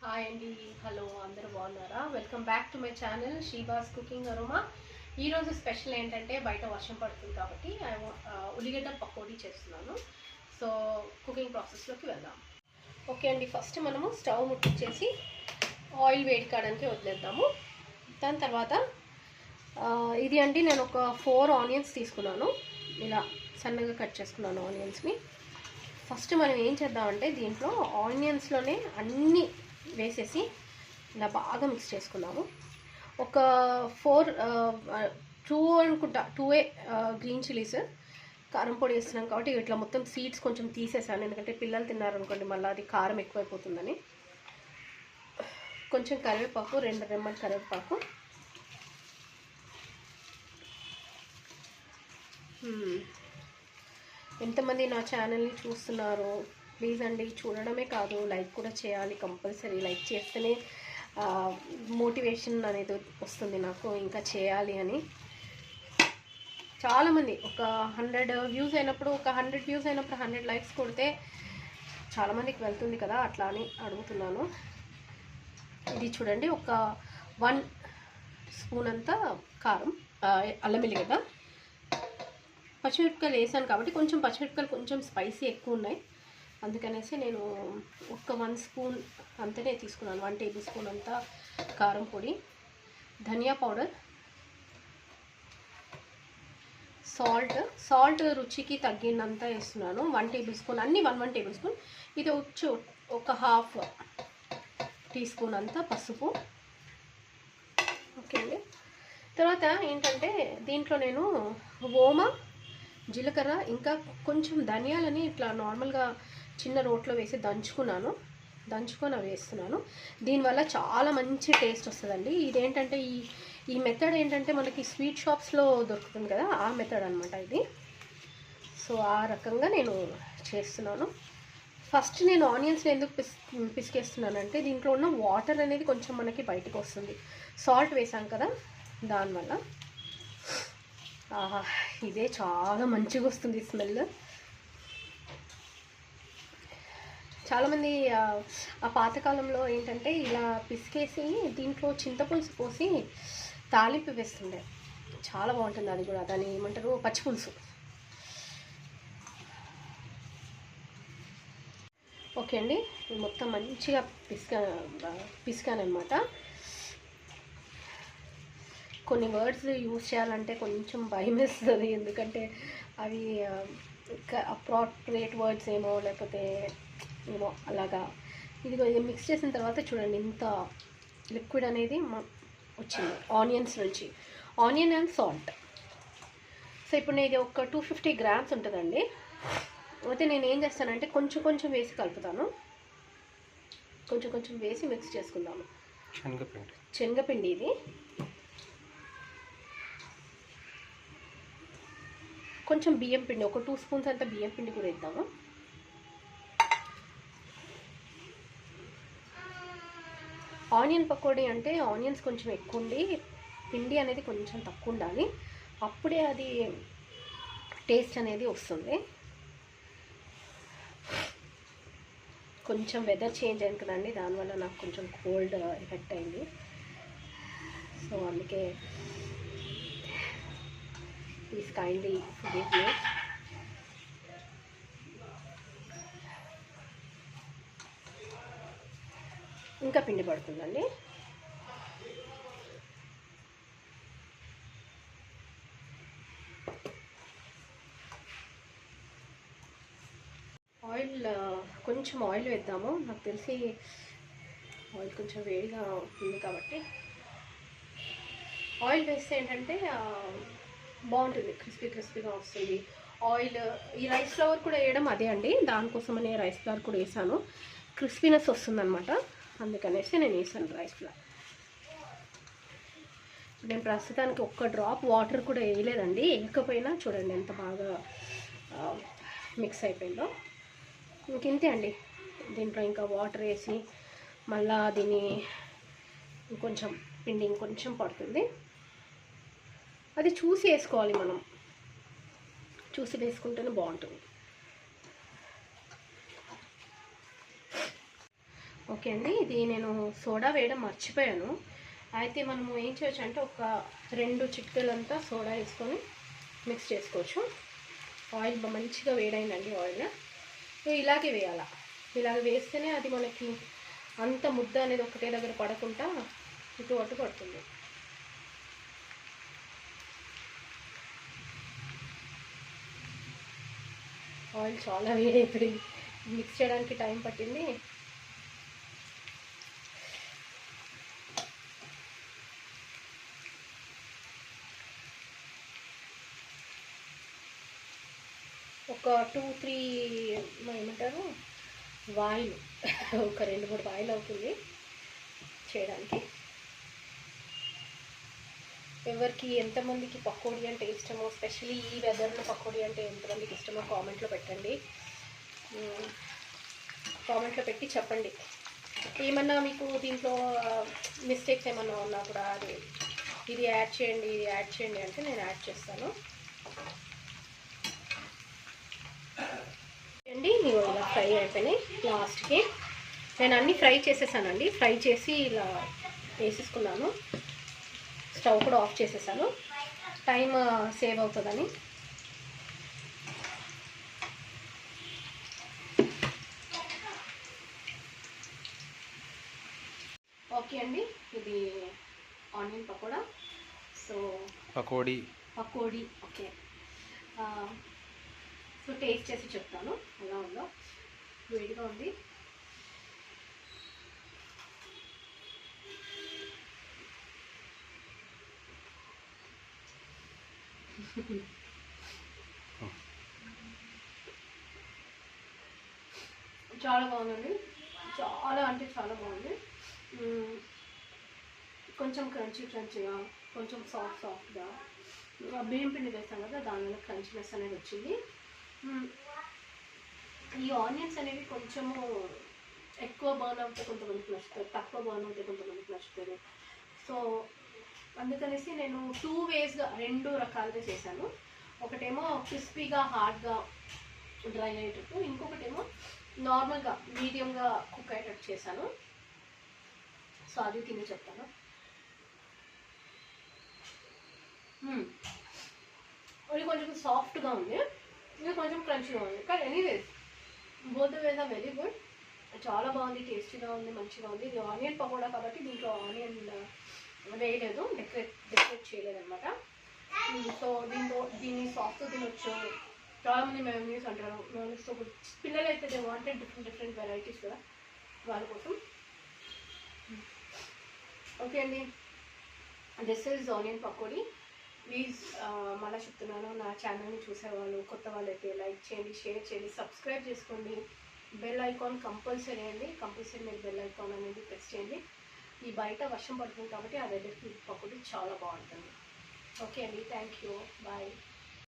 Hi అండి, hello, అందరూ బాగున్నారా? Welcome back to my channel Sheeba's cooking aroma. ఈరోజు స్పెషల్ ఏంటంటే బయట వర్షం పడుతుంది కాబట్టి ఉల్లిగడ్డ పకోడీ చేస్తున్నాను. సో కుకింగ్ ప్రాసెస్లోకి వెళ్దాం. ఓకే అండి, ఫస్ట్ మనము స్టవ్ ముట్టించేసి ఆయిల్ వేడి కావడానికి వదిలేద్దాము. దాని తర్వాత ఇది అండి, నేను ఒక 4 ఆనియన్స్ తీసుకున్నాను. ఇలా సన్నగా కట్ చేసుకున్నాను ఆనియన్స్ని. ఫస్ట్ మనం ఏం చేద్దామంటే దీంట్లో ఆనియన్స్లోనే అన్నీ వేసేసి ఇలా బాగా మిక్స్ చేసుకున్నాము. ఒక 2 అనుకుంటా 2 గ్రీన్ చిల్లీస్ కారం పొడి వేస్తున్నాం కాబట్టి ఇట్లా మొత్తం సీడ్స్ కొంచెం తీసేసాను, ఎందుకంటే పిల్లలు తిన్నారనుకోండి మళ్ళీ అది కారం ఎక్కువైపోతుందని. కొంచెం కరివేపాకు, 2 రెమ్మల కరివేపాకు, ఎంతమంది నా ఛానల్ని చూస్తున్నారు ప్లీజ్ అండి, చూడడమే కాదు లైక్ కూడా చేయాలి. కంపల్సరీ లైక్ చేస్తేనే మోటివేషన్ అనేది వస్తుంది నాకు ఇంకా చేయాలి అని. చాలామంది ఒక 100 వ్యూస్ అయినప్పుడు 100 లైక్స్ కొడితే చాలామందికి వెళ్తుంది కదా, అట్లా అని అడుగుతున్నాను. ఇది చూడండి, ఒక 1 స్పూన్ అంతా కారం, అల్లం వెల్లిగడ్డ, పచ్చిమిరపకాయలు వేసాను కాబట్టి కొంచెం పచ్చిమిరపకాయలు కొంచెం స్పైసీ ఎక్కువ ఉన్నాయి, అందుకనేసి నేను ఒక 1 స్పూన్ అంతనే తీసుకున్నాను. 1 టేబుల్ స్పూన్ అంతా కారం పొడి, ధనియా పౌడర్, సాల్ట్ రుచికి తగ్గినంత వేస్తున్నాను. 1 టేబుల్ స్పూన్, అన్నీ 1 టేబుల్ స్పూన్. ఇది వచ్చి ఒక 1/2 టీ స్పూన్ అంతా పసుపు. ఓకే అండి, తర్వాత ఏంటంటే దీంట్లో నేను ఓమ, జీలకర్ర, ఇంకా కొంచెం ధనియాలని ఇట్లా నార్మల్గా చిన్న రోట్లో వేసి దంచుకొని అవి వేస్తున్నాను. దీనివల్ల చాలా మంచి టేస్ట్ వస్తుందండి. ఇదేంటంటే ఈ మెథడ్ ఏంటంటే మనకి స్వీట్ షాప్స్లో దొరుకుతుంది కదా, ఆ మెథడ్ అనమాట ఇది. సో ఆ రకంగా నేను చేస్తున్నాను. ఫస్ట్ నేను ఆనియన్స్ని ఎందుకు పిసికేస్తున్నానంటే దీంట్లో ఉన్న వాటర్ అనేది కొంచెం మనకి బయటకు వస్తుంది, సాల్ట్ వేసాం కదా దానివల్ల. ఇదే చాలా మంచిగా వస్తుంది స్మెల్. చాలామంది ఆ పాతకాలంలో ఏంటంటే ఇలా పిసికేసి దీంట్లో చింతపులుసు పోసి తాలింపు వేస్తుండే, చాలా బాగుంటుంది అది కూడా. దాన్ని ఏమంటారు, పచ్చిపులుసు. ఓకే అండి, మొత్తం మంచిగా పిసికానమాట. కొన్ని వర్డ్స్ యూజ్ చేయాలంటే కొంచెం భయం వేస్తుంది, ఎందుకంటే అవి అప్రాప్రియేట్ వర్డ్స్ ఏమో లేకపోతే ఏమో అలాగా. ఇది మిక్స్ చేసిన తర్వాత చూడండి ఇంత లిక్విడ్ అనేది వచ్చింది ఆనియన్స్ నుంచి, ఆనియన్ అండ్ సాల్ట్. సో ఇప్పుడు నేను ఇది ఒక 250 గ్రామ్స్ ఉంటుందండి. అయితే నేను ఏం చేస్తానంటే కొంచెం వేసి కలుపుతాను, కొంచెం వేసి మిక్స్ చేసుకుందాము. శనగపిండి ఇది. కొంచెం బియ్యం పిండి, ఒక 2 స్పూన్స్ అంతా బియ్యం పిండి కూడా వేద్దాము. ఆనియన్ పకోడీ అంటే ఆనియన్స్ కొంచెం ఎక్కువ ఉండి పిండి అనేది కొంచెం తక్కువ ఉండాలి, అప్పుడే అది టేస్ట్ అనేది వస్తుంది. కొంచెం వెదర్ చేంజ్ అయింది కదండి, దానివల్ల నాకు కొంచెం కోల్డ్ ఎఫెక్ట్ అయింది. సో అందుకే ప్లీజ్ కైండ్లీ ఫర్గివ్ మీ. ఇంకా పిండి పడుతుందండి. కొంచెం ఆయిల్ వేద్దాము. నాకు తెలిసి ఆయిల్ కొంచెం వేడిగా ఉంది కాబట్టి ఆయిల్ వేస్తే ఏంటంటే బాగుంటుంది, క్రిస్పీగా వస్తుంది. ఆయిల్, ఈ రైస్ ఫ్లవర్ కూడా వేయడం అదే అండి, దానికోసమనే రైస్ ఫ్లవర్ కూడా వేసాను, క్రిస్పీనెస్ వస్తుందన్నమాట, అందుకనేసి నేను వేసాను రైస్ ఫ్లవర్. నేను ప్రస్తుతానికి ఒక్క డ్రాప్ వాటర్ కూడా వేయలేదండి, వేయకపోయినా చూడండి ఎంత బాగా మిక్స్ అయిపోయిందో. ఇంతే అండి, దీంట్లో ఇంకా వాటర్ వేసి మళ్ళా దీన్ని ఇంకొంచెం పిండి ఇంకొంచెం పడుతుంది, అది చూసి వేసుకోవాలి, మనం చూసి వేసుకుంటేనే బాగుంటుంది. ఓకే అండి, ఇది నేను సోడా వేయడం మర్చిపోయాను. అయితే మనము ఏం చేయొచ్చు అంటే ఒక 2 చిటికెలంతా సోడా వేసుకొని మిక్స్ చేసుకోవచ్చు. ఆయిల్ మంచిగా వేడైందండి. ఆయిల్ ఇలాగే వేయాల. ఇలాగ వేస్తేనే అది మనకి అంత ముద్ద అనేది ఒకటే దగ్గర పడకుండా ఇటు అటు పడుతుంది. ఆయిల్ చాలా వేడైపోయింది, మిక్స్ చేయడానికి టైం పట్టింది. ఒక 2-3 ఏమంటారు వాయిలు, ఒక 2-3 వాయిలు అవుతుంది చేయడానికి. ఎవరికి ఎంతమందికి పకోడీ అంటే ఇష్టమో, స్పెషల్లీ ఈ వెదర్లో పకోడీ అంటే ఎంతమందికి ఇష్టమో కామెంట్లో పెట్టండి. కామెంట్లో పెట్టి చెప్పండి. ఏమన్నా మీకు దీంట్లో మిస్టేక్స్ ఏమన్నా ఉన్నా కూడా అది ఇది యాడ్ చేయండి, ఇది యాడ్ చేయండి అంటే నేను యాడ్ చేస్తాను అండి. ఇలా ఫ్రై అయిపోయినాయి. లాస్ట్కి నేను అన్నీ ఫ్రై చేసేసానండి. ఫ్రై చేసి ఇలా వేసేసుకున్నాను. స్టవ్ కూడా ఆఫ్ చేసేసాను, టైం సేవ్ అవుతుందని. ఓకే అండి, ఇది onion pakoda. So pakodi okay. So taste చేసి చెప్తాను ఎలా ఉందో. వేడిగా ఉంది. చాలా బాగుందండి, చాలా అంటే చాలా బాగుంది. కొంచెం క్రంచీగా, కొంచెం సాఫ్ట్గా బియ్యం పిండి వేస్తాం కదా, దానివల్ల క్రంచీనెస్ అనేది వచ్చింది. ఈ ఆనియన్స్ అనేవి కొంచెము ఎక్కువ బర్న్ అవుతే కొంతమందికి నచ్చుతారు, తక్కువ బర్న్ అవుతే కొంతమందికి నచ్చుతారు. సో అందుకనేసి నేను 2 వేస్గా 2 రకాలుగా చేశాను. ఒకటేమో క్రిస్పీగా హార్డ్గా డ్రై అయ్యేటట్టు, ఇంకొకటేమో నార్మల్గా మీడియంగా కుక్ అయ్యేటట్టు చేశాను. సో అది తిని చెప్తాను. ఇది కొంచెం సాఫ్ట్గా ఉంది, ఇది కొంచెం క్రంచీగా ఉంది. కానీ anyways both ways are very good. చాలా బాగుంది, టేస్టీగా ఉంది, మంచిగా ఉంది. ఇది ఆనియన్ పకోడా కాబట్టి దీంట్లో ఆనియన్ వేయలేదు, డెకరేట్ చేయలేదన్నమాట. సో దీన్ని సాస్తో తినొచ్చు. చాలామంది మెయోనీస్ అంటారు, మెయోనీస్తో పిల్లలు అయితే దే వాంటెడ్ డిఫరెంట్ వెరైటీస్ కదా, వాళ్ళ కోసం. ఓకే అండి, this is onion pakodi. Please మళ్ళీ చెప్తున్నాను, నా ఛానల్ని చూసేవాళ్ళు కొత్త వాళ్ళు అయితే లైక్ చేయండి, షేర్ చేయండి, సబ్స్క్రైబ్ చేసుకోండి. బెల్ ఐకాన్ కంపల్సరీ అండి, కంపల్సరీ మీరు బెల్ ఐకాన్ అనేది ప్రెస్ చేయండి. ఈ బయట వర్షం పడుతుంది కాబట్టి ఆ వెదర్కి పకోడీ చాలా బాగుంటుంది. ఓకే అండి, థ్యాంక్ యూ, బాయ్.